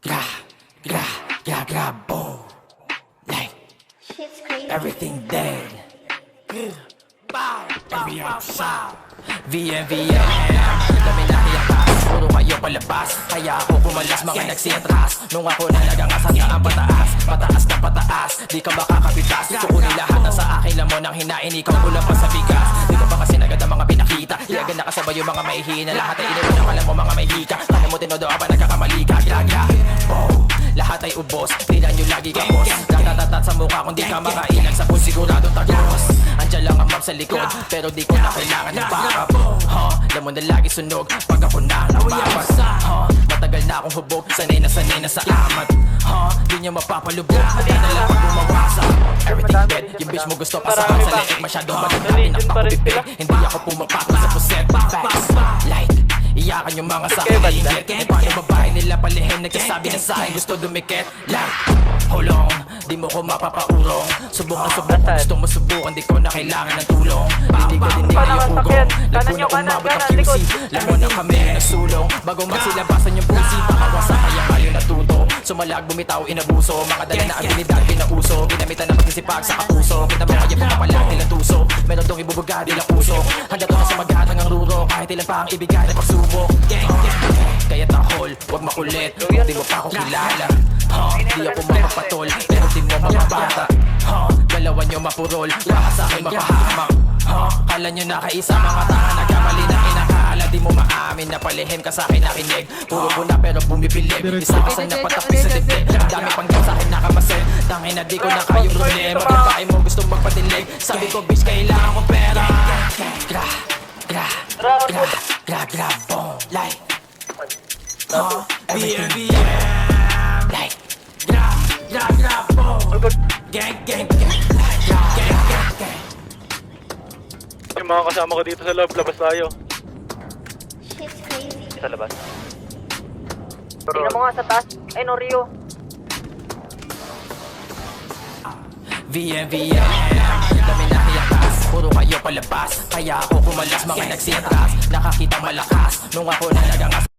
gra, gra, gra, gra, boom. Like Shit's crazy. everything dead. Bow, bow, bow, bow. VMVM, dami na hiyakas, puro kayo palabas. Kaya ako pumalas, mga nagsitras. Nung ako na nagangasan na ang pataas, pataas na pataas, di ka makakapitas. Kukunin lahat na sa akin, lamon ang hinain, ikaw kulang pa sa bigas. Di ko pa kasi nagad ang mga pinakita, di agad nakasabay yung mga maihina. Lahat ay inuunang alam mo mga may hika, kaya mo tinodoa pa nagkakamali ka. Gra, oh, lahat ay ubos, tila nyo lagi kapos. Natatatat sa mukha kung di ka makailag sa puso, siguradong tagos. Andiyan lang ang map sa likod, pero di ko na kailangan ng backup. Lamon na lagi sunog, pag ako na lumabas. Matagal na akong hubog, sanay na sa amat. Di nyo mapapalubog, di na lang pag bumawasa. Everything dead, yung bitch mo gusto pasahan sa leeg. Masyadong malagapin ang pakubibig, hindi ako pumapakot sa puset. Facts, light, iyakan yung mga sa akin higit. E paano babae nila palihin, nagkasabi na sa akin gusto dumikit. Light, hulong, di mo ko mapapaurong. Subukan, gusto mo subukan, di ko na kailangan ng tulong. Hindi ka din nila yung ugong, lagpo na umabot ang QC. Lamon na kami nagsulong, bago magsilabasan yung pusi. Pakawasa kaya ngayon natuto, sumalag, bumitaw, inabuso. Mga dala na abilidad, pinauso, ginamitan na pagsisipag sa kapuso. Kita mo kaya pumapalag nilang tuso, meron tong ibubuga nilang puso. Hanggang to na sumagad hanggang ruro, kahit ilan pa ang ibigay na pagsubok. Kaya tahol, wag makulit, di mo pa ako kilala. Di ako mapapatol, pero di mo mapabata. Dalawa nyo mapurol, baka sa akin mapahamak. Kala nyo nakaisa, mga tanga nagkamali na inakala. Di mo maamin na palihim ka sa akin nakinig. Puro ko na pero bumibilib, isa ka sa napatapis sa dibdib. Dami pang daw sa akin nakamasin, tangin na di ko na kayong rulim. Magbabae mo gusto magpatilig, sabi ko bitch kailangan ko pera. Gra, gra, gra, gra, gra, boom, like everything like gra, gra, gra, boom. Gang, gang, gang, gang, gang, gang, gang. Yung mga kasama ko dito sa loob, labas tayo. Shit's crazy. Sa labas. Tingnan mo nga sa taas. Ay no, Rio. VMVM, dami na hiyakas, puro kayo palabas. Kaya ako kumalas, mga nagsitras. Nakakita malakas, nung ako na nagangas.